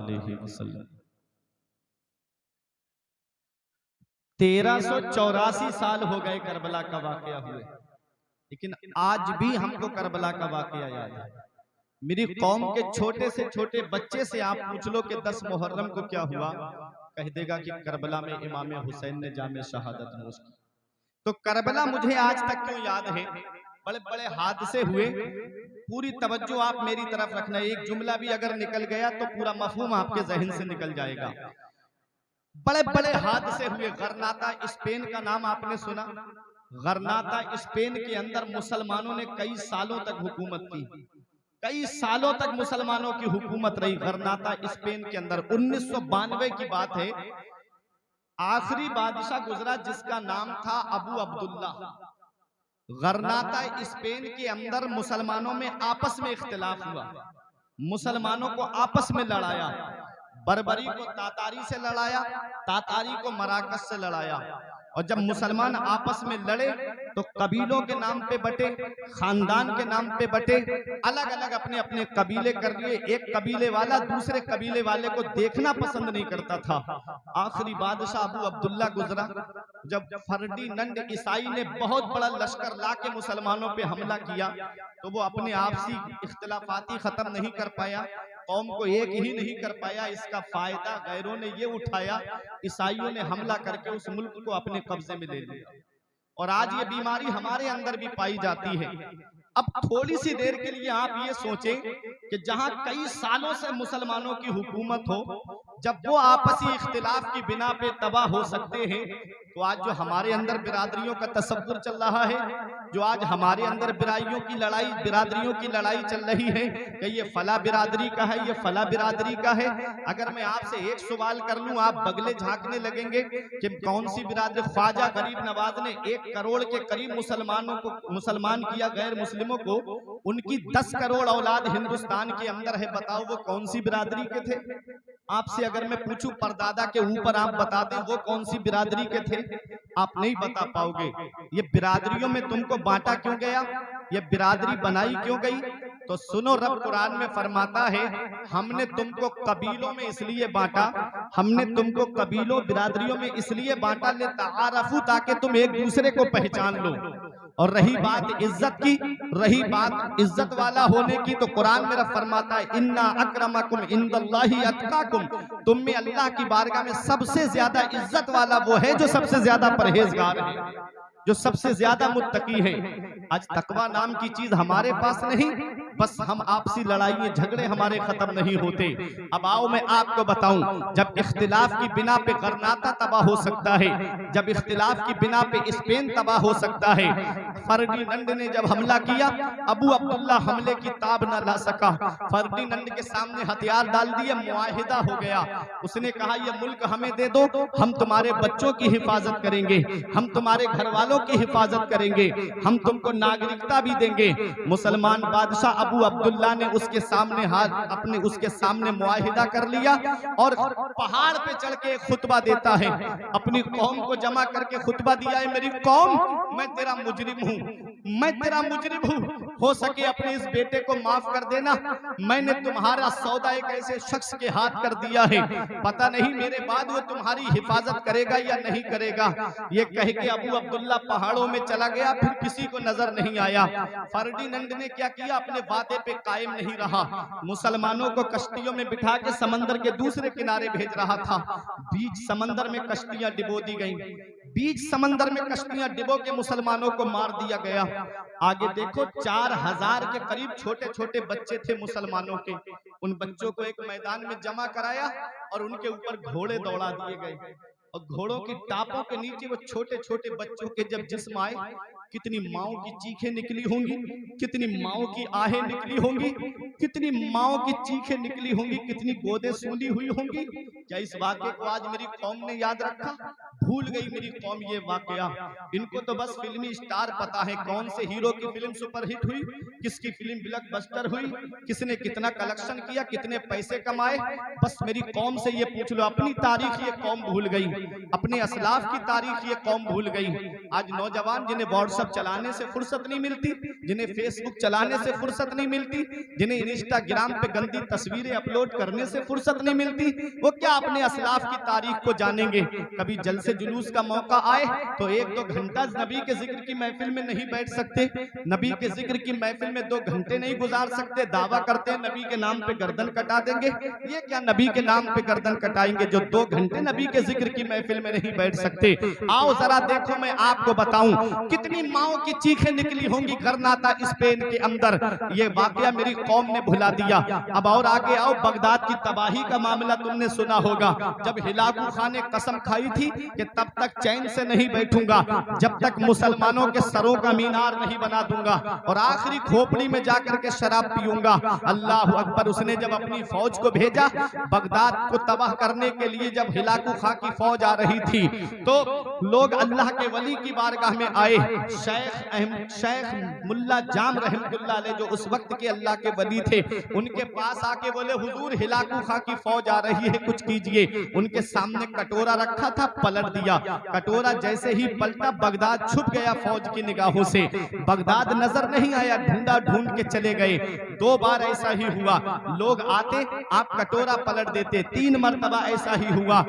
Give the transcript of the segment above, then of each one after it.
अलैहि वसल्लम। 1384 साल हो गए करबला का वाकया हुए, लेकिन आज भी हमको करबला का वाकया याद है। मेरी कौम के छोटे से छोटे बच्चे से आप पूछ लो कि 10 मुहर्रम को क्या हुआ, कह देगा कि करबला में इमाम हुसैन ने जामे शहादत नोश की। तो करबला मुझे आज तक क्यों याद है? बड़े बड़े हादसे हुए, पूरी तवज्जो आप मेरी तरफ रखना। एक जुमला भी अगर निकल गया तो पूरा मफहूम आपके जहन से निकल जाएगा। बड़े बड़े हादसे हुए। गरनाता स्पेन का नाम आपने सुना? गरनाता स्पेन के अंदर मुसलमानों ने कई सालों तक हुकूमत की, कई सालों तक मुसलमानों की हुकूमत रही गरनाता स्पेन के अंदर। 1992 की बात है, आखिरी बादशाह गुजरा जिसका नाम था अबू अब्दुल्ला। गरनाता स्पेन के अंदर मुसलमानों में आपस में इख्तिलाफ हुआ, मुसलमानों को आपस में लड़ाया। बर्बरी को तातारी से लड़ाया, तातारी को मराकस से लड़ाया। और जब मुसलमान आपस में लड़े तो कबीलों के नाम पे बटे, खानदान के नाम पे बटे, अलग अलग अपने अपने कबीले कर लिए। एक कबीले वाला दूसरे कबीले वाले को देखना पसंद नहीं करता था। आखिरी बादशाह अबू अब्दुल्ला गुजरा जब फर्डिनंड ईसाई ने बहुत बड़ा लश्कर ला के मुसलमानों पे हमला किया, तो वो अपने आपसी इख्तिलाफाती खत्म नहीं कर पाया, कौम को एक ही नहीं कर पाया। इसका फायदा गैरों ने ये उठाया, ईसाइयों ने हमला करके उस मुल्क को अपने कब्जे में ले लिया। और आज ये बीमारी हमारे अंदर भी पाई जाती है। अब थोड़ी सी देर के लिए आप ये सोचें कि जहां कई सालों से मुसलमानों की हुकूमत हो, जब वो आपसी इख्तिलाफ की बिना पे तबाह हो सकते हैं, तो आज जो हमारे अंदर बिरादरियों का तसव्वुर चल रहा है, जो आज हमारे अंदर बिरादरियों की लड़ाई चल रही है कि ये फला बिरादरी का है, ये फला बिरादरी का है। अगर मैं आपसे एक सवाल कर लूं, आप बगले झांकने लगेंगे कि कौन सी बिरादरी। ख्वाजा गरीब नवाज ने 1 करोड़ के करीब मुसलमानों को मुसलमान किया, गैर मुस्लिमों को। उनकी 10 करोड़ औलाद हिंदुस्तान के अंदर है। बताओ वो कौन सी बिरादरी के थे? आपसे अगर मैं पूछूं परदादा के ऊपर आप बता दें वो कौन सी बिरादरी के थे, आप नहीं बता पाओगे। ये बिरादरियों में तुमको बांटा क्यों गया, ये बिरादरी बनाई क्यों गई? तो सुनो, रब कुरान में फरमाता है, हमने तुमको कबीलों में इसलिए बांटा, हमने तुमको कबीलों बिरादरियों में इसलिए बांटा ले तारफू, ताकि तुम एक दूसरे को पहचान लो। और रही बात इज्जत की, रही बात इज्जत वाला होने की, तो कुरान मेरा फरमाता है, इन्ना अक्रमकुम इंदल्लाहि अत्काकुम, तुम में अल्लाह की बारगाह में सबसे ज्यादा इज्जत वाला वो है जो सबसे ज्यादा परहेजगार है, जो सबसे ज्यादा मुत्तकी है। आज तकवा नाम की चीज हमारे पास नहीं, बस हम आपसी लड़ाई झगड़े हमारे खत्म नहीं होते। अब आओ मैं आपको बताऊं, जब इख्तिलाफ की बिना पे गरनाता तबाह हो सकता है, जब इख्तिलाफ की बिना पे स्पेन तबाह हो सकता है। फर्डिनंड ने जब हमला किया, अबू अब्दुल्ला हमले की ताब न ला सका। फर्डिनंड के सामने हथियार डाल दिए, मुआहिदा हो गया। उसने कहा ये मुल्क हमें दे दो, हम तुम्हारे बच्चों की हिफाजत करेंगे, हम तुम्हारे घर वालों की हिफाजत करेंगे, हम तुमको नागरिकता भी देंगे। मुसलमान बादशाह अबू अब्दुल्ला ने उसके सामने उसके सामने मुआहिदा कर लिया और पहाड़ पे चढ़ के खुतबा देता है, अपनी कौम को जमा करके खुतबा दिया है, मेरी कौम मैं तेरा मुजरिम हूँ, मैं तेरा मुजरिम हूँ, हो सके अपने इस बेटे को माफ कर देना। मैंने तुम्हारा सौदा एक ऐसे शख्स के हाथ कर दिया है, पता नहीं मेरे बाद वो तुम्हारी हिफाजत करेगा या नहीं करेगा। ये कह के अबू अब्दुल्ला पहाड़ों में चला गया, फिर किसी को नजर नहीं आया। फर्डिनंड ने क्या किया, अपने वादे पे कायम नहीं रहा, मुसलमानों को कश्तियों में बिठा के समंदर के दूसरे किनारे भेज रहा था। बीच समंदर में कश्तियां डिबो दी गईं, बीच समंदर में कश्तियां डिबो के मुसलमानों को मार दिया गया। आगे देखो, 4000 के करीब छोटे छोटे बच्चे थे मुसलमानों के। उन बच्चों को एक मैदान में जमा कराया और उनके ऊपर घोड़े दौड़ा दिए गए। और घोड़ों की टापों के नीचे वो छोटे छोटे बच्चों के जब जिस्म आए, कितनी माओं की चीखें निकली होंगी, कितनी माओं की आहें निकली होंगी, कितनी माओं की चीखें निकली होंगी, कितनी गोदें सूंधी हुई होंगी। क्या इस वाक़े को आज मेरी कौम ने याद रखा? भूल गई मेरी कौम ये वाकया। इनको तो बस फिल्मी स्टार पता है, कौन से हीरो की फिल्म सुपरहिट हुई, किसकी फिल्म ब्लॉकबस्टर हुई, किसने कितना कलेक्शन किया, कितने पैसे कमाए। बस मेरी कौम से ये पूछ लो, अपनी तारीख ये कौम भूल गई, अपने असलाफ की तारीख ये कौम भूल गई। आज नौजवान जिन्हें व्हाट्सएप चलाने से फुर्सत नहीं मिलती, जिन्हें फेसबुक चलाने से फुर्सत नहीं मिलती, जिन्हें इंस्टाग्राम पे गंदी तस्वीरें अपलोड करने से फुर्सत नहीं मिलती, वो क्या अपने असलाफ की तारीख को जानेंगे। कभी जलसे जुलूस का मौका आए तो 1-2 घंटा नबी के जिक्र की महफिल में नहीं बैठ सकते, नबी के जिक्र की महफिल में 2 घंटे नहीं गुजार सकते, दावा करते हैं नबी के नाम पे गर्दन कटा देंगे। ये क्या नबी के नाम पे गर्दन कटाएंगे जो 2 घंटे नबी के जिक्र की महफिल में नहीं बैठ सकते। आओ जरा देखो, मैं आपको बताऊं कितनी माओ की चीखें निकली होंगी गर्नाता स्पेन के अंदर। ये वाकया मेरी कौम ने भुला दिया। अब और आगे आओ, बगदाद की तबाही का मामला तुमने सुना होगा। जब हिलाकू खान ने कसम खाई थी कि तब तक चैन से नहीं बैठूंगा जब तक मुसलमानों के सरों का मीनार नहीं बना दूंगा, और आखिरी खोपड़ी में जाकर के शराब पीऊंगा। अल्लाह अकबर। उसने जब अपनी फौज को भेजा बगदाद को तबाह करने के लिए, जब हिलाकू खां की फौज आ रही थी तो लोग अल्लाह के वली की बारगाह में आए। शेख मुल्ला जाम रहमतुल्लाह अलैह जो उस वक्त के अल्लाह के वली थे, उनके पास आके बोले हुजूर हिलाकू खां की फौज आ रही है, कुछ कीजिए। उनके सामने कटोरा रखा था, पलट दिया। कटोरा जैसे ही पलटा बगदाद छुप गया फौज की निगाहों से, बगदाद नजर नहीं आया, ढूंढा ढूंढ के चले गए। 2 बार ऐसा ही हुआ, लोग आते आप कटोरा पलट देते, 3 मरतबा ऐसा ही हुआ।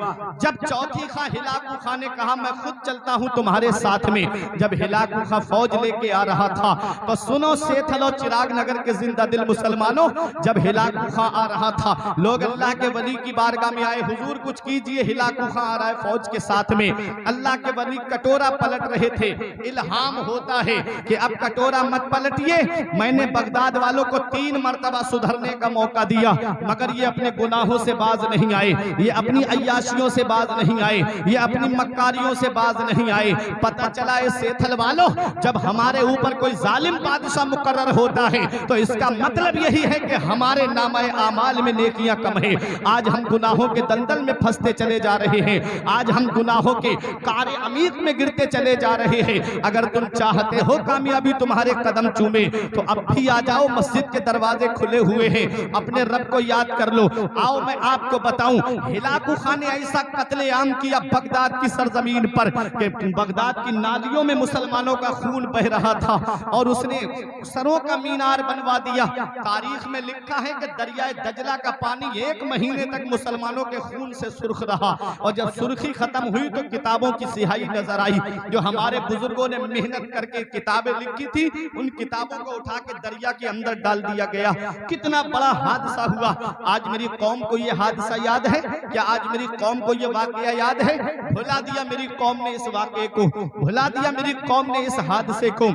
जब चौथी खां हिलाकू खां ने कहा मैं खुद चलता हूं तुम्हारे साथ में, जब हिलाकू खां फौज लेके आ रहा था तो सुनो सेथल और चिराग नगर के जिंदा दिल मुसलमानों, जब हिलाकू खां आ रहा था लोग अल्लाह के वली की बारगाह में आए, हुजूर कुछ कीजिए, हिलाकू खां आ रहा है फौज के साथ में। अल्लाह के वली कटोरा पलट रहे थे। इल्हाम होता है कि अब कटोरा मत पलटिए, मैंने बगदाद वालों को 3 मरतबा सुधरने का मौका दिया, मगर ये अपने गुनाहों से बाज नहीं आए, ये अपनी अय्याशियों से बाज नहीं आए, ये अपनी मक्कारियों से बाज नहीं आए। पता चला है सेथल वालों, जब हमारे ऊपर कोई जालिम बादशाह मुकर्रर होता है तो इसका मतलब यही है कि हमारे नामे आमाल में नेकियां कम है। आज हम गुनाहों के दलदल में फंसते चले जा रहे हैं, आज हम गुनाहों के कारे अमीर में गिरते चले जा रहे हैं। अगर तुम चाहते हो कामयाबी तुम्हारे कदम चूमे तो अब भी आ जाओ, मस्जिद के दरवाजे खुले हुए हैं, अपने रब को याद कर लो। आओ मैं आपको बताऊं, हिलाकू खां ने ऐसा कत्लेआम किया बगदाद की सरजमीन पर कि बगदाद की नालियों में मुसलमानों का खून बह रहा था और उसने सरों का मीनार बनवा दिया। तारीख में लिखा है कि दरियाए दजला का पानी 1 महीने तक मुसलमानों के खून से सुर्ख रहा, और जब सुर्खी खत्म हुई तो किताबों की सिहाई नजर आई। जो हमारे बुजुर्गों ने मेहनत करके किताबें लिखी थी, उन किताबों को उठा के दरिया के अंदर डाल दिया गया। कितना बड़ा हादसा हुआ। आज मेरी कौम को यह हादसा याद है क्या? आज मेरी कौम को यह वाकया याद है? भुला दिया मेरी कौम ने इस वाकये को, भुला दिया मेरी कौम ने इस हादसे को।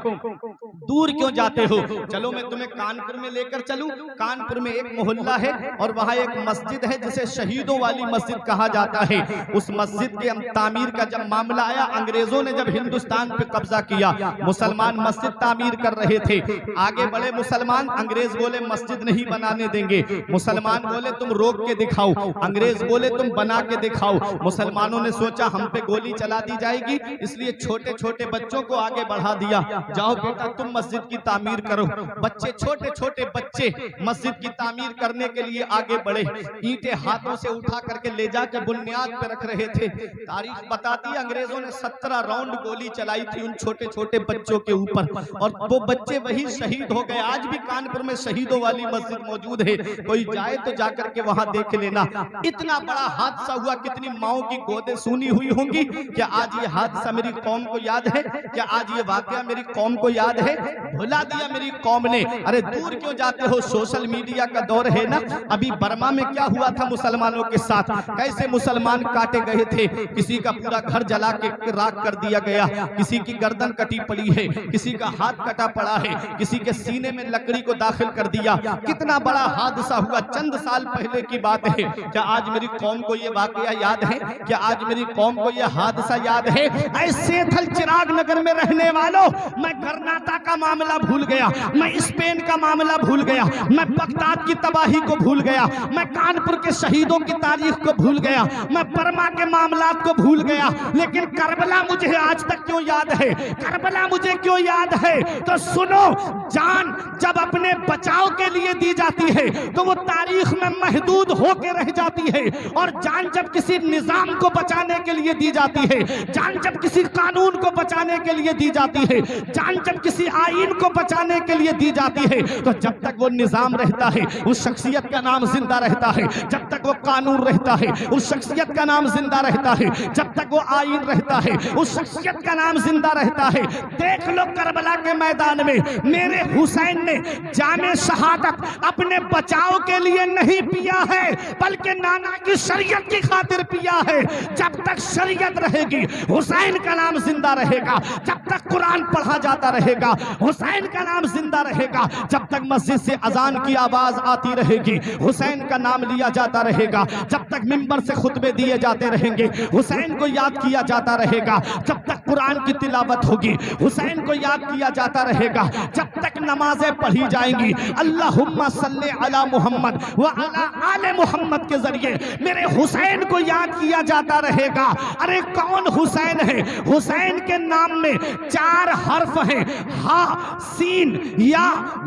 दूर क्यों जाते हो? चलो मैं तुम्हें कानपुर में लेकर चलूं। कानपुर में एक मोहल्ला है और वहां एक मस्जिद है जिसे शहीदों वाली मस्जिद कहा जाता है। उस मस्जिद के तामीर का जब मामला आया, अंग्रेजों ने जब हिंदुस्तान पे कब्जा किया, मुसलमान मस्जिद तामीर कर रहे थे। आगे बड़े मुसलमान, अंग्रेज बोले मस्जिद नहीं बनाने देंगे। मुसलमान बोले तुम रोक के दिखाओ, अंग्रेज बोले तुम बना के दिखाओ। मुसलमानों ने सोचा हम पे गोली चला दी जाएगी, इसलिए छोटे छोटे बच्चों को आगे बढ़ा दिया, जाओ बेटा तुम मस्जिद की तामीर करो। बच्चे, छोटे छोटे बच्चे मस्जिद की तामीर करने के लिए आगे बढ़े। ईंटें हाथों से उठा करके ले जाकर बुनियाद पे रख रहे थे। तारीख बताती है अंग्रेजों ने 17 राउंड गोली चलाई थी उन छोटे छोटे बच्चों के ऊपर, और वो बच्चे वही शहीद हो गए। आज भी कानपुर में शहीदों वाली मस्जिद मौजूद है, कोई जाए तो जाकर के वहां देख लेना। इतना बड़ा हादसा हुआ, कितनी माओं की गोदें सूनी हुई होंगी। क्या आज ये हादसा मेरी कौम को याद है? क्या आज ये वाकया मेरी कौम को याद है? भुला दिया मेरी कौम ने। अरे दूर क्यों जाते हो? सोशल मीडिया का दौर है ना। अभी बर्मा में क्या हुआ था मुसलमानों के साथ, कैसे मुसलमान काटे गए थे। किसी का पूरा घर जला के राख कर दिया गया, किसी की गर्दन कटी पड़ी है, किसी का हाथ कटा पड़ा है, किसी के सीने में लकड़ी को दाखिल कर दिया। कितना बड़ा हादसा हुआ, चंद साल पहले की बात है। क्या आज मेरी कौम को यह वाकया याद है? क्या आज मेरी कौम को यह हादसा याद है? ऐसे थल चिराग नगर में रहने वालों, मैं कर्नाटक का मामला भूल गया, मैं स्पेन का मामला भूल गया, मैं बगदाद की तबाही को भूल गया, मैं कानपुर के शहीदों की तारीख को भूल गया, मैं बर्मा के मामलात को भूल गया, लेकिन करबला मुझे आज तक क्यों याद है? करबला मुझे क्यों याद है? तो सुनो, जान जब अपने बचाव के लिए दी जाती है तो वो तारीख में महदूद होकर रह जाती है, और जान जब किसी निजाम को बचाने के लिए दी जाती है, जान जब किसी कानून को बचाने के लिए दी जाती है, जान जब किसी आईन को बचाने के लिए दी जाती है, तो जब तक वो निजाम रहता है उस शख्सियत का नाम जिंदा रहता है, जब तक वो कानून रहता है उस शख्सियत का नाम जिंदा रहता है, जब तक वो आईन रहता है उस शख्सियत का नाम जिंदा रहता है। देख लो करबला के मैदान में मेरे हुसैन ने जामे शहादत अपने बचाव के लिए नहीं पिया है, बल्कि नाना की शरीयत की खातिर पिया है। जब तक शरीयत रहेगी हुसैन का नाम जिंदा रहेगा, जब तक कुरान पढ़ा जाता रहेगा हुसैन का नाम जिंदा रहेगा, जब तक मस्जिद से अजान की आवाज आती रहेगी हुसैन का नाम लिया जाता रहेगा, जब तक मिंबर से खुतबे दिए जाते रहेंगे हुसैन को याद किया जाता रहेगा, जब तक कुरान की तिलावत होगी हुसैन को याद किया जाता रहेगा, जब तक नमाजें पढ़ी जाएंगी अल्लाहुम्मा सल्ले अला मुहम्मद व अला आले मुहम्मद के जरिए मेरे हुसैन को याद किया जाता रहेगा। अरे कौन हुसैन है? हुसैन के नाम में 4 हर्फ हैं, हा, सीन, या,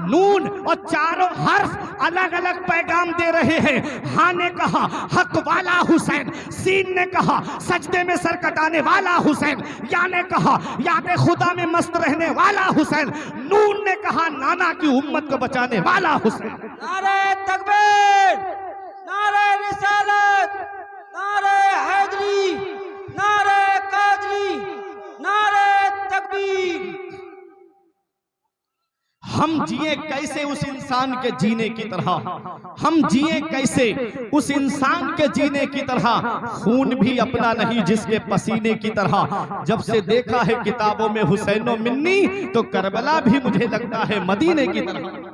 नून, और चारों हर्फ अलग अलग पैगाम दे रहे हैं। हा ने कहा हक वाला हुसैन, सीन ने कहा सजदे में सर कटाने वाला हुसैन, या ने कहा याद खुदा में मस्त रहने वाला हुसैन, नून ने कहा नाना की उम्मत को बचाने वाला हुसैन। नारे तकबीर, नारे रिसालत, नारे हैदरी, नारे कादरी, नारे तकबीर। हम जिए कैसे उस इंसान के जीने की तरह, हम जिए कैसे उस इंसान के जीने की तरह, खून भी अपना नहीं जिसके पसीने की तरह। जब से देखा है किताबों में हुसैनो मिन्नी तो करबला भी मुझे लगता है मदीने की तरह।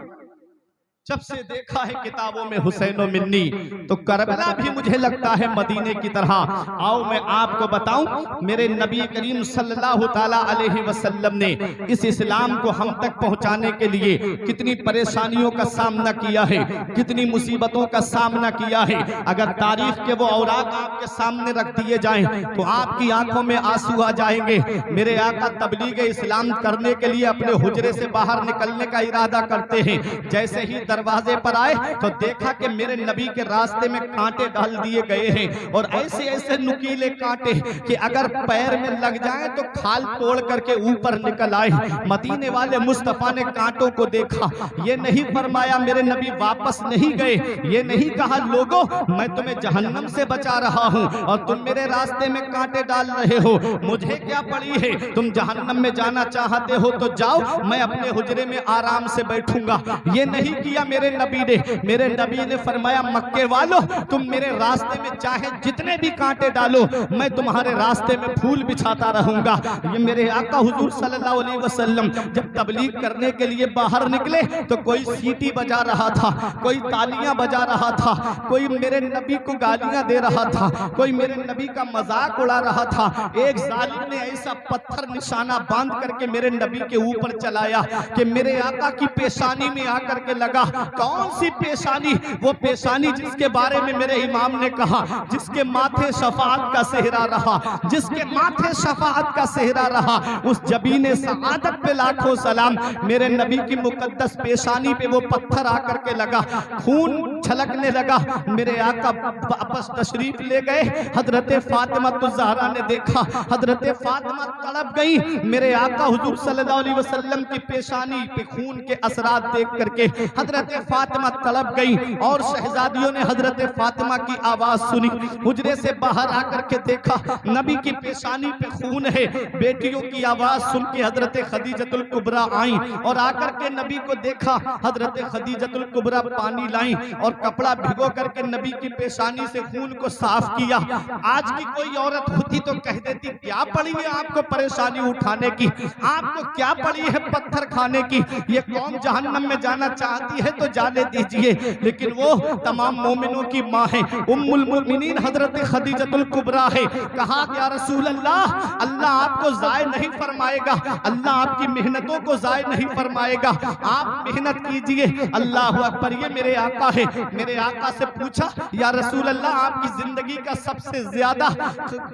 जब से देखा है किताबों में हुसैनो मिन्नी तो करबला भी मुझे लगता है मदीने की तरह। आओ मैं आपको बताऊं, मेरे नबी करीम सल्लल्लाहु ताला अलैहि वसल्लम ने इस इस्लाम को हम तक पहुंचाने के लिए कितनी परेशानियों का सामना किया है, कितनी मुसीबतों का सामना किया है। अगर तारीख के वो औराक आपके सामने रख दिए जाएं तो आपकी आंखों में आंसू आ जाएंगे। मेरे आका तबलीग इस्लाम करने के लिए अपने हुजरे से बाहर निकलने का इरादा करते हैं। जैसे ही दरवाजे पर आए तो देखा कि मेरे नबी के रास्ते में कांटे डाल दिए गए हैं, और ऐसे ऐसे नुकीले कांटे कि अगर पैर में लग जाए तो खाल तोड़ करके ऊपर निकल आए। मदीने वाले मुस्तफा ने कांटों को देखा, ये नहीं फरमाया मेरे नबी वापस नहीं गए, ये नहीं कहा लोगों मैं तुम्हें जहन्नम से बचा रहा हूं और तुम मेरे रास्ते में कांटे डाल रहे हो, मुझे क्या पड़ी है, तुम जहन्नम में जाना चाहते हो तो जाओ, मैं अपने हुजरे में आराम से बैठूंगा। ये नहीं किया मेरे नबी ने। मेरे नबी ने फरमाया मक्के वालों तुम मेरे रास्ते में चाहे जितने भी कांटे डालो मैं तुम्हारे रास्ते में फूल बिछाता रहूंगा। ये मेरे आका हुजूर सल्लल्लाहु अलैहि वसल्लम जब तबलीग करने के लिए बाहर निकले तो कोई सीटी बजा रहा था, कोई तालियां बजा रहा था, कोई मेरे नबी को गालियां दे रहा था, कोई मेरे नबी का मजाक उड़ा रहा था। एक जालिम ने ऐसा पत्थर निशाना बांध करके मेरे नबी के ऊपर चलाया कि मेरे आका की पेशानी में आकर के लगा। कौन सी पेशानी? वो पेशानी जिसके बारे में मेरे इमाम ने कहा जिसके माथे शफाअत का सेहरा रहा, जिसके माथे शफाअत का सेहरा रहा, उस जबीने सआदत पे लाखों सलाम। मेरे नबी की मुकद्दस पेशानी पे वो पत्थर आकर के लगा, खून छलकने लगा। मेरे आका वापस तशरीफ ले गए। हजरत फातिमा ज़हरा ने देखा, हजरत फातिमा तड़प गई। मेरे आका हुजूर सल्लल्लाहु अलैहि वसल्लम की पेशानी पे खून के असरात देख करके हजरत फातिमा तड़प गई, और शहजादियों ने हजरत फातिमा की आवाज सुनी। हुजरे से बाहर आकर के देखा नबी की पेशानी पे खून है। बेटियों की आवाज सुन के हजरत खदीजतुल कुबरा आई और आकर के नबी को देखा। हजरत खदीजतुल कुबरा पानी लाई और कपड़ा भिगो करके नबी की पेशानी से खून को साफ किया। आज की कोई औरत होती तो कह देती क्या पड़ी है आपको परेशानी उठाने की, आपको क्या पड़ी है पत्थर खाने की, ये कौम जहन्नम में जाना चाहती है तो जाने दीजिए। लेकिन वो तमाम मोमिनों की माँ है, उम्मुल मोमिनीन हजरत खदीजतुल कुबरा है। कहा या रसूल अल्लाह, अल्लाह आपको जाय नहीं फरमाएगा, अल्लाह आपकी मेहनतों को जाय नहीं फरमाएगा, आप मेहनत कीजिए। अल्लाह अकबर, ये मेरे आका है। मेरे आका से पूछा या रसूल अल्लाह आपकी जिंदगी का सबसे ज्यादा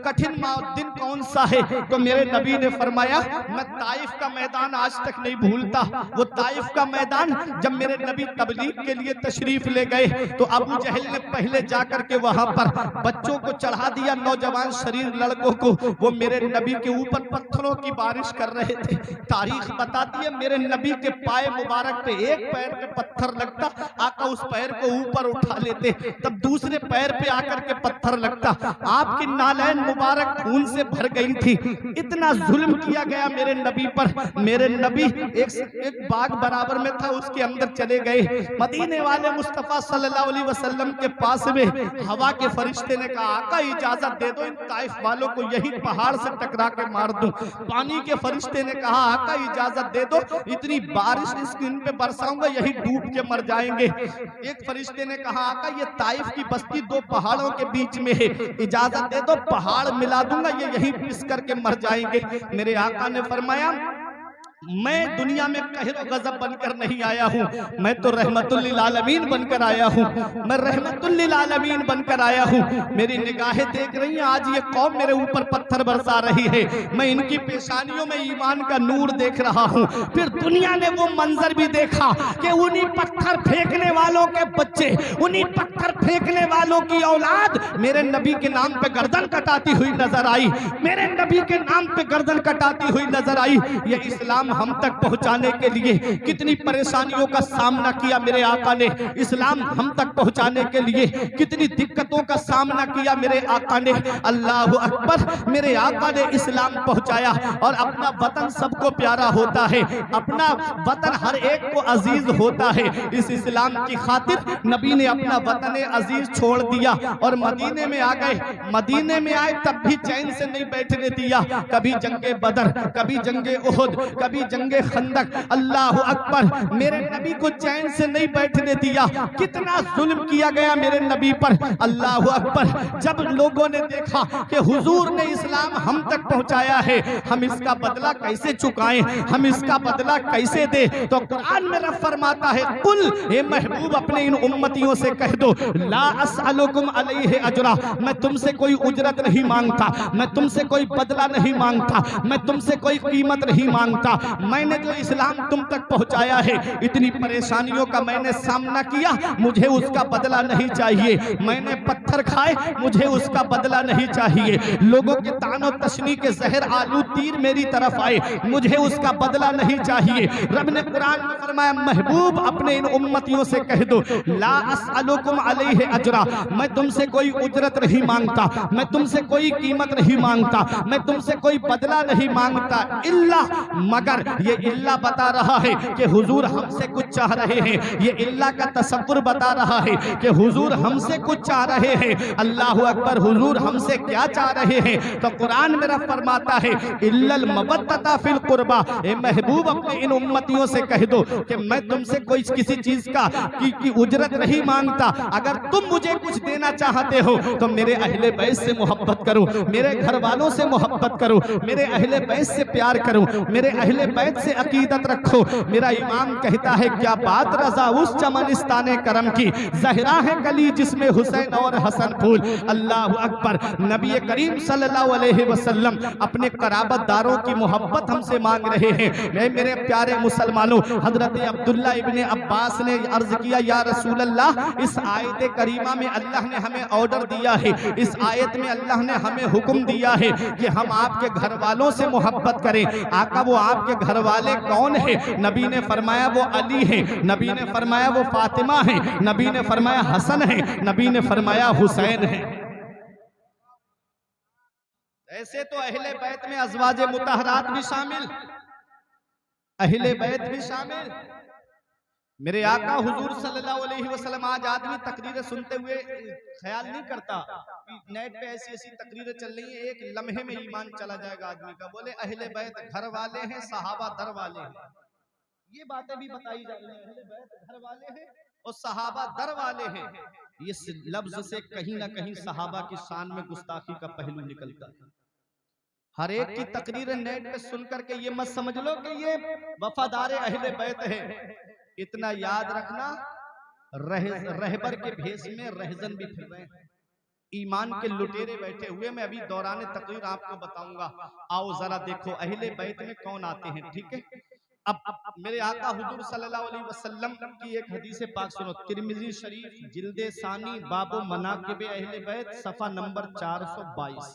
कठिन दिन कौन सा है? तो मेरे नबी ने फरमाया मैं ताइफ का मैदान आज तक नहीं भूलता। वो ताइफ का मैदान जब मेरे नबी तबलीग के लिए तशरीफ ले गए तो अबू जहल ने पहले जाकर के वहां पर बच्चों को चढ़ा दिया, नौजवान शरीर लड़कों को। वो मेरे नबी के ऊपर पत्थरों की बारिश कर रहे थे। तारीख बताती है मेरे नबी के पाए मुबारक पे एक पैर पे पत्थर लगता, आका उस पैर को ऊपर उठा लेते, तब दूसरे पैर पे आकर के पत्थर लगता। आपकी नालैन मुबारक खून से भर गई थी। इतना जुल्म किया गया मेरे नबी पर। मेरे नबी एक बाग बराबर में था, उसके अंदर चले गए। मदीने वाले मुस्तफा सल्लल्लाहु अलैहि वसल्लम के पास में हवा के फरिश्ते ने कहा आका इजाजत दे दो, इन ताइफ वालों को यही पहाड़ से टकरा के मार दूं। पानी के फरिश्ते ने कहा आका इजाजत दे दो, इतनी बारिश इन पे बरसाऊंगा यही डूब के मर जाएंगे। एक फरिश्ते ने कहा आका ये ताइफ की बस्ती दो पहाड़ों के बीच में है, इजाजत दे दो पहाड़ मिला दूंगा, ये यही पिस करके मर जाएंगे। मेरे आका ने फरमाया मैं दुनिया में कहर गजब बनकर नहीं आया हूँ, मैं तो रहमतुल लिल आलमीन बनकर आया हूँ, मैं रहमतुल लिल आलमीन बनकर आया हूँ। मेरी निगाहें देख रही हैं आज ये कौम मेरे ऊपर पत्थर बरसा रही है, मैं इनकी पेशानियों में ईमान का नूर देख रहा हूँ। फिर दुनिया ने वो मंजर भी देखा कि उन्हीं पत्थर फेंकने वालों के बच्चे, उन्हीं पत्थर फेंकने वालों की औलाद मेरे नबी के नाम पे गर्दन कटाती हुई नजर आई, मेरे नबी के नाम पे गर्दन कटाती हुई नजर आई। ये इस्लाम हम तक पहुंचाने के लिए कितनी परेशानियों का सामना किया मेरे आका ने, इस्लाम हम तक पहुंचाने के लिए कितनी दिक्कतों का सामना किया मेरे आका ने। अल्लाह अकबर, मेरे आका ने इस्लाम पहुंचाया। और अपना वतन सबको प्यारा होता है, अपना वतन हर एक को अजीज होता है। इस इस्लाम की खातिर नबी ने अपना वतन अजीज छोड़ दिया और मदीने में आ गए। मदीने में आए तब भी चैन से नहीं बैठने दिया, कभी जंगे बदर, कभी जंगे उहुद, कभी जंगे खंदक। अल्लाह अकबर, मेरे नबी को चैन से नहीं बैठने दिया। कितना जुल्म किया गया मेरे नबी पर। अल्लाह अकबर, जब लोगों ने देखा कि हुजूर ने इस्लाम हम तक पहुंचाया है, हम इसका बदला कैसे चुकाएं, हम इसका बदला कैसे दे, तो कुरान मेरा फरमाता है कुल हे महबूब अपने इन उम्मतियों से कह दो ला अस्अलुकुम अलैहि अजरा, मैं तुमसे कोई उजरत नहीं मांगता, मैं तुमसे कोई बदला नहीं मांगता, मैं तुमसे कोई कीमत नहीं मांगता। मैंने जो इस्लाम तुम तक पहुंचाया है, इतनी परेशानियों का मैंने सामना किया, मुझे उसका बदला नहीं चाहिए। मैंने पत्थर खाए, मुझे उसका बदला नहीं चाहिए। लोगों के तानो तशनी के जहर आलू तीर मेरी तरफ आए, मुझे उसका बदला नहीं चाहिए। रब ने कुरान में फरमाया महबूब अपने इन उम्मतियों से कह दो ला अस्अलुकुम अलैहि अजरा, मैं तुमसे कोई उजरत नहीं मांगता, मैं तुमसे कोई कीमत नहीं मांगता, मैं तुमसे कोई बदला नहीं मांगता, इल्ला मगर ये इल्ला बता रहा है कि हुजूर हमसे कुछ चाह रहे हैं, ये इल्ला का तसव्वुर बता रहा है कि हुजूर हमसे कुछ चाह रहे हैं। अल्लाह अकबर, हुजूर हमसे क्या चाह रहे हैं? तो कुरान मेरा फरमाता है इल्लल मवद्दता फिल कुर्बा, ए महबूब अपने इन उम्मतियों से कह दो कि मैं तुमसे कोई किसी चीज का की उजरत नहीं मांगता। अगर तुम मुझे कुछ देना चाहते हो तो मेरे अहले बैत से मोहब्बत करो, मेरे घर वालों से मोहब्बत करो, मेरे अहले बैत से प्यार करो, मेरे अहले बैत से अकीदत रखो। मेरा इमाम कहता है क्या बात रजा उस चमनिस्ताने करम की, जहरा है कली जिसमें हुसैन और हसन फूल। अल्लाह अकबर, नबी करीम सल्लल्लाहु अलैहि वसल्लम अपने कराबतदारों की मोहब्बत हमसे मांग रहे हैं। मेरे प्यारे मुसलमानों, हजरत अब्दुल्ला इब्ने अब्बास ने अर्ज किया या रसूल अल्लाह, इस आयत करीमा में अल्लाह ने हमें ऑर्डर दिया है, इस आयत में अल्लाह ने हमें हुक्म दिया है कि हम आपके घर वालों से मोहब्बत करें। आका वो आपके घर वाले कौन है? नबी ने फरमाया वो अली है, नबी ने फरमाया वो फातिमा है, नबी ने फरमाया हसन है, नबी ने फरमाया हुसैन है। ऐसे तो अहले बैत में अज़वाजे मुतहरात भी शामिल, अहले बैत भी शामिल। मेरे आका हुजूर सल्लल्लाहु अलैहि वसल्लम, आज आदमी तकरीरें सुनते हुए ख्याल नहीं करता कि नेट पे ऐसी ऐसी तकरीरें चल रही हैं, एक लम्हे में ईमान चला जाएगा आदमी का। बोले अहले बैत घर वाले हैं, सहाबा दर वाले हैं, ये बातें भी बताई जा रही हैं। अहले बैत घर वाले हैं और सहाबा दर वाले हैं, इस लफ्ज से कहीं ना कहीं सहाबा की शान में गुस्ताखी का पहलू निकलता है। हर एक की तकरीर नेट पे सुन करके ये मत समझ लो कि ये वफादार अहले बैत है। इतना याद रखना, रहबर के भेष में रहजन भी फिर रहे हैं, ईमान के लुटेरे बैठे हुए। मैं अभी दौरान तकरीर आपको बताऊंगा। आओ जरा देखो अहले बैत में कौन आते हैं, ठीक है। अब मेरे आका हुजूर सल्लल्लाहु अलैहि वसल्लम की एक हदीस पाक सुनो। तिरमिजी शरीफ जिल्दे सानी बाबो मनाकिब अहले बैत सफा नंबर 422।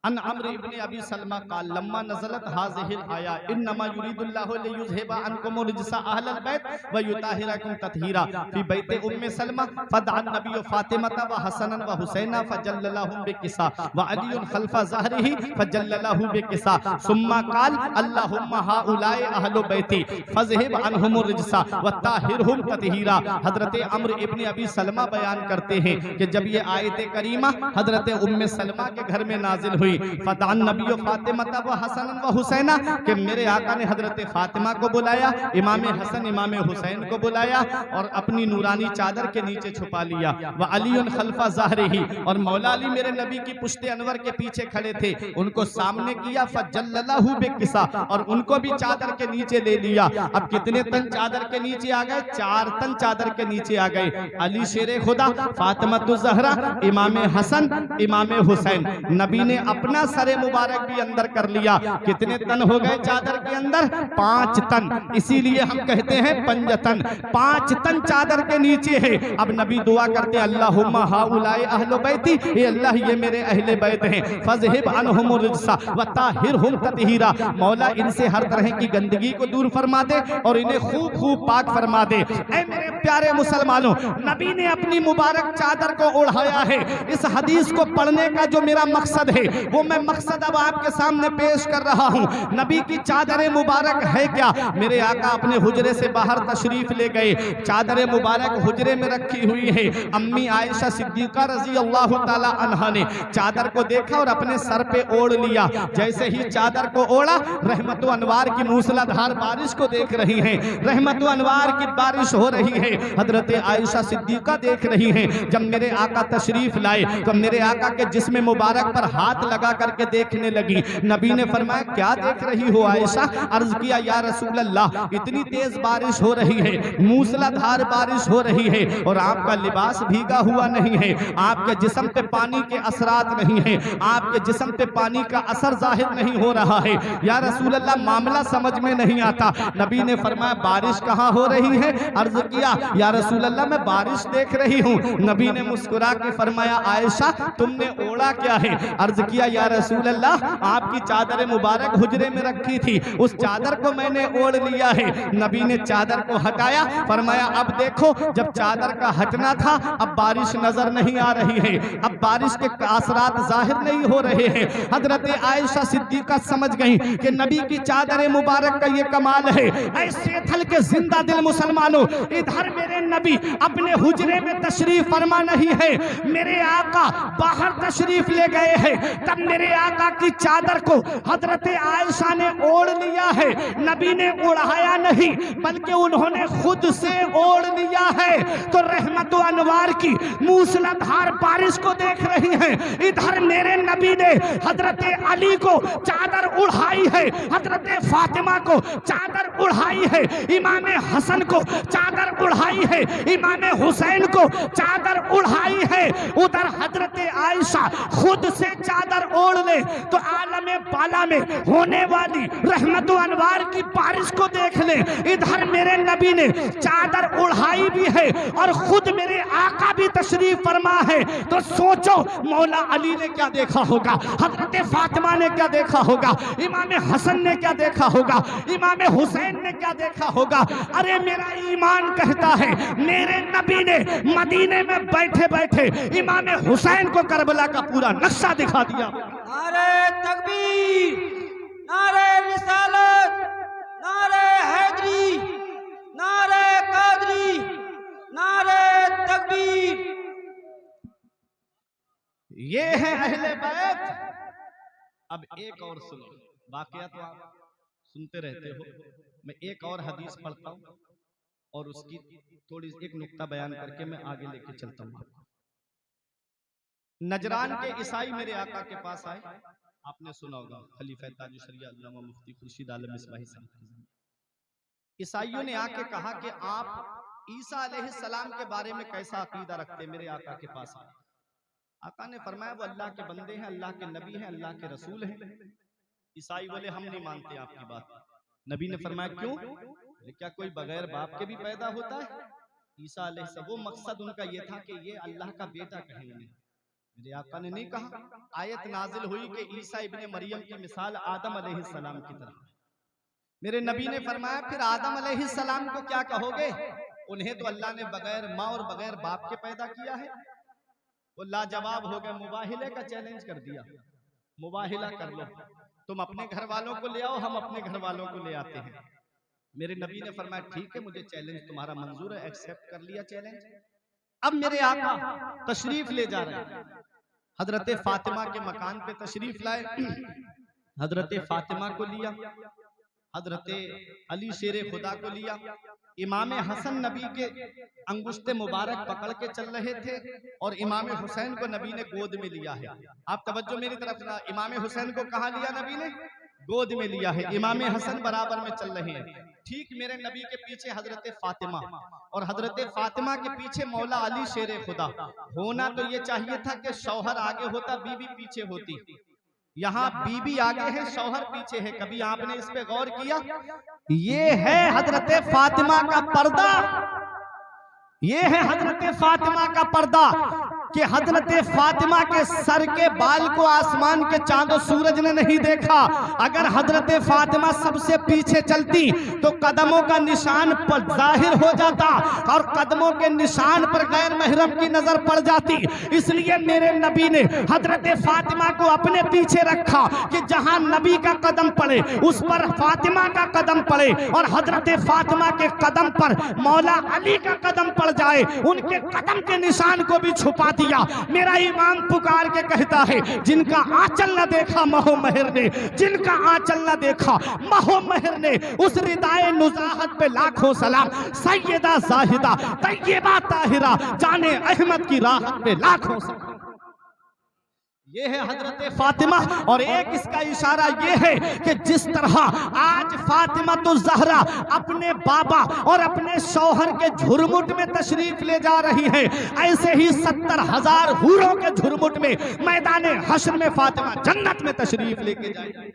अन अम्र इब्ने अबी सलमा काल लम्मा नज़लत हाज़िहिल आया इन्नमा युरीदुल्लाहु लियुज़हिबा अन्कुम रिजसा अहलल बैत व युताहिरकुम तत्हीरा फी बैति उम्मे सलमा फदअन नबी फातिमा व हसनन व हुसैना फजल्ललहुम बिकिसा व अलीयुन खल्फा ज़हरिही फजल्ललहु बिकिसा सुम्मा काल अल्लाहुम्मा हाउलाए अहलु बैति फज़हिब अन्हुम रिजसा व ताहिरहुम तत्हीरा। हजरत अम्र इब्ने अबी सलमा बयान करते हैं कि जब ये आयत करीमा हजरत उम्मे सलमा के घर में नाजिल हुई, फदान नबी फातिमा व हसन व हुसैना, कि मेरे आका ने हजरत फातिमा को बुलाया, इमाम हसन इमाम हुसैन को बुलाया और अपनी नूरानी चादर के नीचे छुपा लिया। व अलीउन खल्फा ज़हरिही, और मौला अली मेरे नबी की पुश्ते अनवर के पीछे खड़े थे, उनको सामने किया। फजल्ललहु बिकिसा, और उनको भी चादर के नीचे ले लिया। अब कितने तन चादर के नीचे आ गए? 4 तन चादर के नीचे आ गए। अली शेरे खुदा, फातिमा ज़हरा, इमाम हसन, इमाम हुसैन। नबी ने अपना सरे मुबारक भी अंदर कर लिया। कितने तन हो गए चादर के अंदर? 5 तन। इसीलिए हम कहते हैं पंजतन। 5 तन चादर के नीचे है। अब नबी दुआ करते अल्लाहुम्मा हाउलाए अहलु बैती, ये अल्लाह ये मेरे अहले बैत हैं, फज़हिब अन्हुम रिजसा व ताहिरहुम तत्हीरा। मौला इनसे हर तरह की गंदगी को दूर फरमा दे और इन्हें खूब खूब पाक फरमा दे। ऐ मेरे प्यारे मुसलमानों, नबी ने अपनी मुबारक चादर को ओढ़ाया है। इस हदीस को पढ़ने का जो मेरा मकसद है वो मैं मकसद अब आपके सामने पेश कर रहा हूं। नबी की चादर मुबारक है क्या? मेरे आका अपने हुजरे से बाहर तशरीफ ले गए, चादर मुबारक हुजरे में रखी हुई है। अम्मी आयशा सिद्दीका रजी अल्लाह ताला अन्हा ने चादर को देखा और अपने सर पे ओढ़ लिया। जैसे ही चादर को ओढ़ा, रहमत अनवार की मूसलाधार बारिश को देख रही हैं। रहमत अनवार की बारिश हो रही है। हजरत आयशा सिद्दीका देख रही हैं। जब मेरे आका तशरीफ लाए तो मेरे आका के जिस्म मुबारक पर हाथ लगा करके देखने लगी। नबी ने फरमाया क्या देख रही हो आयशा? अर्ज किया या रसूल अल्लाह, इतनी तेज बारिश हो रही है, मूसलाधार बारिश हो रही है और आपका लिबास भीगा हुआ नहीं है, आपके जिस्म पे पानी के असरात नहीं है, आपके जिस्म पे पानी का असर जाहिर नहीं हो रहा है। या रसूल अल्लाह, मामला समझ में नहीं आता। नबी ने फरमाया बारिश कहाँ हो रही है? अर्ज किया या रसूल अल्लाह, मैं बारिश देख रही हूँ। नबी ने मुस्कुरा के फरमाया आयशा, तुमने ओढ़ा क्या है? अर्ज किया या रसूल अल्लाह, आपकी चादर मुबारक हुजरे में रखी थी, उस चादर को मैंने ओढ़ लिया है। नबी ने चादर को हटाया, फरमाया अब देखो, जब चादर का हटना था अब बारिश नजर नहीं आ रही है, अब बारिश के असरात जाहिर नहीं हो रहे हैं। हजरत आयशा सिद्दीका समझ गई कि नबी की चादर मुबारक का ये कमाल है। ऐसे थल के जिंदा दिल मुसलमानों, इधर मेरे नबी अपने हुजरे में तशरीफ फरमा नहीं है, मेरे आका बाहर तशरीफ ले गए हैं। तब मेरे आका की चादर को हजरत आयशा ने ओढ़ लिया है। नबी ने ओढ़ाया नहीं बल्कि उन्होंने खुद से ओढ़ लिया है। तो रहमत अनवार की मूसलाधार बारिश को देख रही हैं। इधर मेरे नबी ने हजरत अली को चादर उड़ाई है, हजरत फातिमा को चादर उड़ाई है, इमाम हसन को चादर उड़ाई है, इमाम हुसैन को चादर उड़ाई है। उधर हजरत आयशा खुद से चादर ओढ़ ले तो आलमे बाला में होने वाली रहमत अनवार की बारिश को देख ले। इधर मेरे नबी ने चादर उड़ाई भी है और खुद मेरे आका भी तशरीफ फरमा है। तो सोचो मौला अली ने क्या देखा होगा, हजरत फातिमा ने क्या देखा होगा, इमाम हसन ने क्या देखा होगा, इमाम हुसैन ने क्या देखा होगा। अरे मेरा ईमान कहता है मेरे नबी ने मदीने में बैठे बैठे इमाम हुसैन को करबला का पूरा नक्शा दिखा दिया। नारे तकबीर, नारे रिसालत, नारे हैदरी, नारे कादरी, नारे तकबीर। ये है अहले बैत। अब एक और सुनो, वाकया तो आप सुनते रहते हो, मैं एक और हदीस पढ़ता हूं और उसकी थोड़ी एक नुक्ता बयान करके मैं आगे लेके चलता हूं आपको। नजरान के ईसाई मेरे आका के पास आए, आपने सुना होगा, खलीफा ताज शरिया अल्लामा मुफ्ती खुर्शीद आलम इस्माइल साहब। ईसाइयों ने आके कहा कि आप ईसा अलैहिस्सलाम के बारे में कैसा अकीदा रखते, मेरे आका के पास आए। आका ने फरमाया वो अल्लाह के बंदे हैं, अल्लाह के नबी हैं, अल्लाह के रसूल हैं। ईसाई बोले हम नहीं मानते आपकी बात। नबी ने फरमाया क्यों? क्या कोई बगैर बाप के भी पैदा होता है? ईसा अलैहिस्सलाम, वो मकसद उनका ये था कि ये अल्लाह का बेटा कहें उन्हें। मेरे आका ने नहीं कहा। आयत नाजिल हुई कि ईसा इब्ने मरियम की मिसाल आदम अलैहिस्सलाम की तरह। मेरे नबी ने फरमाया फिर आदम अलैहिस्सलाम को क्या कहोगे? उन्हें तो अल्लाह ने बगैर माँ और बगैर बाप के पैदा किया है। वो लाजवाब हो गए, मुबाहिले का चैलेंज कर दिया। मुबाहिला कर लो, तुम अपने घर वालों को ले आओ, हम अपने घर वालों को ले आते हैं। मेरे नबी ने फरमाया ठीक है, मुझे चैलेंज तुम्हारा मंजूर है, एक्सेप्ट कर लिया चैलेंज। अब मेरे आका तशरीफ ले जा रहे हैं, हजरत फातिमा के मकान पे तशरीफ लाए। हजरत फातिमा को लिया, हजरत अली शेरे खुदा को लिया। इमाम हसन नबी के अंगुश्ते मुबारक पकड़ के चल रहे थे और इमाम हुसैन को नबी ने गोद में लिया है। आप तवज्जो मेरी तरफ ना, इमाम हुसैन को कहाँ लिया नबी ने? गोद में लिया है। इमाम हसन बराबर में चल रहे हैं। ठीक मेरे नबी के पीछे हजरत फातिमा और हजरत फातिमा के पीछे मौला अली शेरे खुदा। होना तो ये चाहिए था कि शौहर आगे होता, बीबी पीछे होती। यहाँ बीबी आगे है, शौहर पीछे है। कभी आपने इस पे गौर किया? ये है हजरत फातिमा का पर्दा, ये है हजरत फातिमा का पर्दा कि हजरत फातिमा के सर के बाल को आसमान के चांद और सूरज ने नहीं देखा। अगर हजरत फातिमा सबसे पीछे चलती तो कदमों का निशान पर जाहिर हो जाता और कदमों के निशान पर गैर महरम की नजर पड़ जाती। इसलिए मेरे नबी ने हजरत फातिमा को अपने पीछे रखा कि जहां नबी का कदम पड़े उस पर फातिमा का कदम पड़े और हजरत फातिमा के कदम पर मौला अली का कदम पड़ जाए, उनके कदम के निशान को भी छुपा दिया। मेरा इमाम पुकार के कहता है जिनका आंचल न देखा महो महर ने, जिनका आंचल न देखा महो महर ने, उस रिदाए नुज़ाहत पे लाखों सलाम। सैयदा जाहिदा तैयबा ताहिरा जाने अहमद की राहत पे लाखों सलाम। ये है हजरत फातिमा। और एक इसका इशारा ये है कि जिस तरह आज फातिमा तो ज़हरा अपने बाबा और अपने शौहर के झुरमुट में तशरीफ ले जा रही है, ऐसे ही 70,000 हूरों के झुरमुट में मैदान हश्र में फातिमा जन्नत में तशरीफ लेके जाएगी।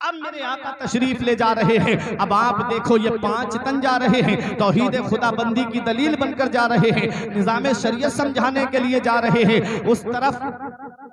अब मेरे आका तशरीफ ले जा रहे हैं। अब आप देखो ये 5 तन जा रहे हैं, तौहीद खुदाबंदी की दलील बनकर जा रहे हैं, निज़ाम शरीयत समझाने के लिए जा रहे हैं। उस तरफ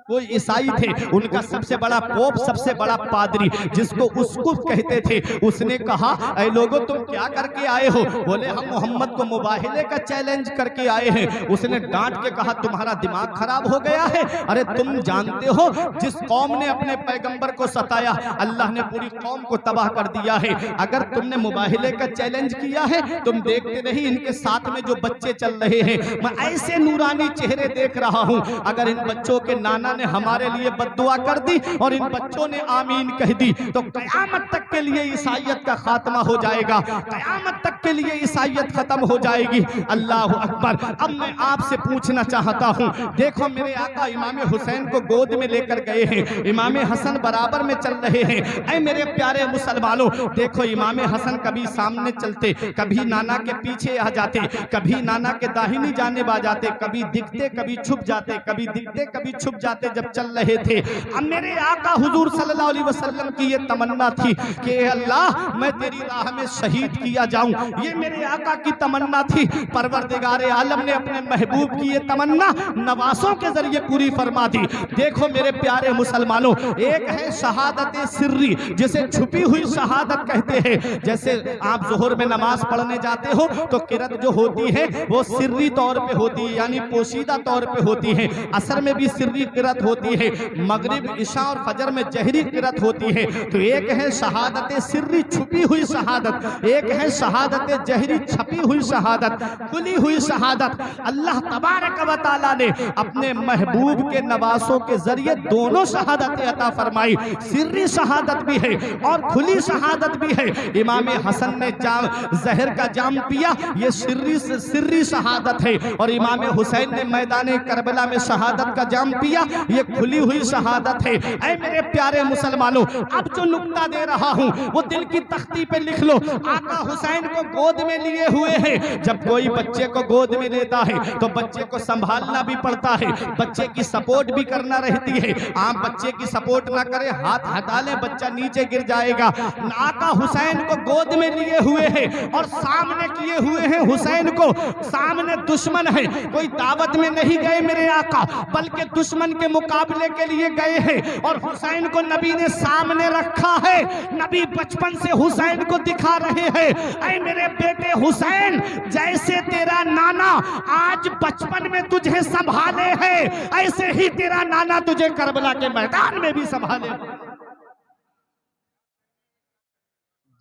कोई ईसाई थे, उनका सबसे बड़ा पोप, सबसे बड़ा पादरी जिसको उसकुफ कहते थे, उसने कहा ऐ लोगों तुम क्या करके आए हो? बोले हम मोहम्मद को मुबाहिले का चैलेंज करके आए हैं। उसने डांट के कहा तुम्हारा दिमाग खराब हो गया है? अरे तुम जानते हो जिस कौम ने अपने पैगंबर को सताया, अल्लाह ने पूरी कौम को तबाह कर दिया है। अगर तुमने मुबाहिले का चैलेंज किया है, तुम देखते नहीं इनके साथ में जो बच्चे चल रहे हैं, मैं ऐसे नूरानी चेहरे देख रहा हूं। अगर इन बच्चों के नाना ने हमारे लिए बद्दुआ कर दी और इन बच्चों ने आमीन कह दी तो कयामत तक के लिए ईसाइयत का खात्मा हो जाएगा, कयामत तक के लिए ईसाइयत खत्म हो जाएगी। अल्लाह अकबर। अब मैं आपसे पूछना चाहता हूं, देखो मेरे आका इमाम हुसैन को गोद में लेकर गए हैं, इमाम हसन बराबर में चल रहे हैं। ऐ मेरे प्यारे मुसलमानों, देखो इमाम हसन कभी सामने चलते, कभी नाना के पीछे आ जाते, कभी नाना के दाहिनी जानिब आ जाते, कभी दिखते कभी छुप जाते, कभी दिखते कभी छुप जाते जब चल रहे थे। अब मेरे आका हुजूर सल्लल्लाहु अलैहि वसल्लम की ये तमन्ना थी कि अल्लाह मैं तेरी राह में शहीद किया जाऊं। ये मेरे आका की तमन्ना थी। परवरदिगार आलम ने अपने महबूब की ये तमन्ना नवासों के जरिए पूरी फरमा दी। देखो मेरे प्यारे मुसलमानों, एक है शहादत सिर्री जिसे छुपी हुई शहादत कहते हैं। जैसे आप ज़ोहर में नमाज पढ़ने जाते हो तो किरत जो होती है वो सिर्री तौर पे होती है, यानी पोशीदा तौर पे होती है। असर में भी सिर्री किरत किरत होती है, मगरिब इशा और फजर में जहरी किरत होती है। तो एक है शहादत सिर्री छुपी हुई शहादत, एक है शहादत जहरी छपी हुई शहादत, खुली हुई शहादत। अल्लाह तबारक व तआला ने अपने महबूब के नवासों के जरिए दोनों शहादतें अता फरमाई, सिर्री शहादत भी है और खुली शहादत भी है। इमाम हसन ने जहर का जाम पिया, ये सिर्री शहादत है, और इमाम हुसैन ने मैदान करबला में शहादत का जाम पिया, ये खुली हुई शहादत है। ऐ मेरे प्यारे मुसलमानों, अब जो नुक्ता दे रहा हूं वो दिल की तख्ती पे लिख लो। आका हुसैन को गोद में लिए हुए हैं। जब कोई बच्चे को गोद में लेता है तो बच्चे को संभालना भी पड़ता है, बच्चे की सपोर्ट भी करना रहती है। आप बच्चे की सपोर्ट ना करें, हाथ हटा ले, बच्चा नीचे गिर जाएगा। आका हुसैन को गोद में लिए हुए हैं और सामने किए हुए हैं हुसैन को। सामने दुश्मन है, कोई दावत में नहीं गए मेरे आका, बल्कि दुश्मन के मुकाबले के लिए गए हैं और हुसैन को नबी ने सामने रखा है। नबी बचपन से हुसैन को दिखा रहे हैं, ऐ मेरे बेटे हुसैन, जैसे तेरा नाना आज बचपन में तुझे संभाले है, ऐसे ही तेरा नाना तुझे करबला के मैदान में भी संभाले।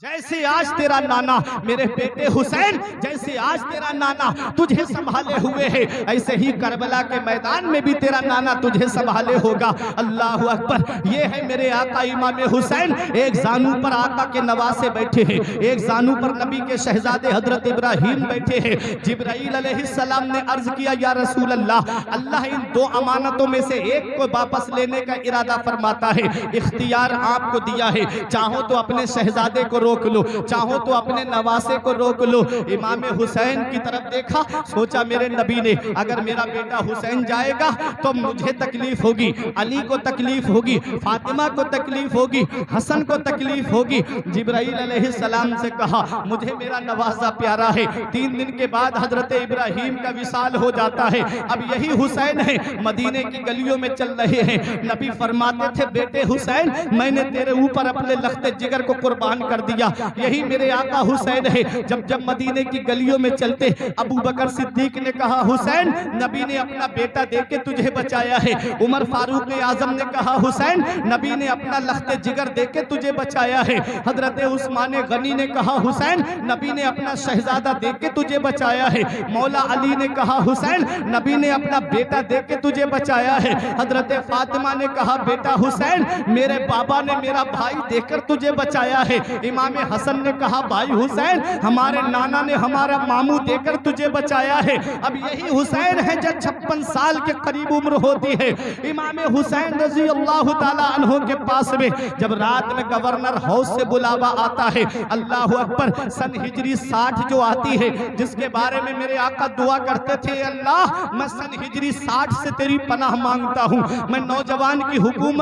जैसे आज तेरा नाना मेरे बेटे हुसैन, जैसे आज तेरा नाना तुझे संभाले हुए है, ऐसे ही करबला के मैदान में भी तेरा नाना तुझे संभाले होगा। अल्लाह अकबर। ये है मेरे आका इमाम हुसैन। एक जानू पर आका के नवासे बैठे हैं, एक जानू पर नबी के शहजादे हजरत इब्राहिम बैठे हैं। जिब्राइल अलैहिस्सलाम ने अर्ज किया, या रसूल अल्लाह, अल्लाह इन दो अमानतों में से एक को वापस लेने का इरादा फरमाता है। इख्तियार आपको दिया है, चाहो तो अपने शहजादे को रोक लो, चाहो तो अपने नवासे को रोक लो। इमाम हुसैन की तरफ देखा, सोचा मेरे नबी ने अगर मेरा बेटा हुसैन जाएगा तो मुझे तकलीफ होगी, अली को तकलीफ होगी, फातिमा को तकलीफ होगी, हसन को तकलीफ होगी। जिब्राइल अलैहिस्सलाम से कहा, मुझे मेरा नवासा प्यारा है। 3 दिन के बाद हजरत इब्राहिम का विसाल हो जाता है। अब यही हुसैन है, मदीने की गलियों में चल रहे हैं। नबी फरमाते थे, बेटे हुसैन, मैंने तेरे ऊपर अपने लख्ते जिगर को कुर्बान कर दिया। यही मेरे आका हुसैन है। जब जब मदीने की गलियों में चलते, अबू बकर सिद्दीक ने कहा, हुसैन, नबी ने अपना बेटा देके तुझे बचाया है। उमर फारूक आजम ने कहा, हुसैन, नबी ने अपना लख्ते जिगर देके तुझे बचाया है। हजरत उस्मान गनी ने कहा, हुसैन, नबी ने अपना शहजादा देके तुझे बचाया है। मौला अली ने कहा, हुसैन, नबी ने अपना बेटा देके तुझे बचाया है। हजरत फातिमा ने कहा, बेटा हुसैन, मेरे बाबा ने मेरा भाई देकर तुझे बचाया है। इमाम हसन ने कहा, भाई हुसैन, हमारे नाना ने हमारा मामू देकर तुझे बचाया है। अब यही हुसैन है जब 56 साल के करीब उम्र होती है। इमाम हुसैन रजी अल्लाह ताला अन्हु के पास में जब रात में गवर्नर हाउस से बुलावा आता है, अल्लाह अकबर, सन हिजरी 60 जो आती है, जिसके बारे में मेरे आका दुआ करते थे, अल्लाह, मैं सन हिजरी 60 से तेरी पनाह मांगता हूँ। मैं नौजवान की हुकूमत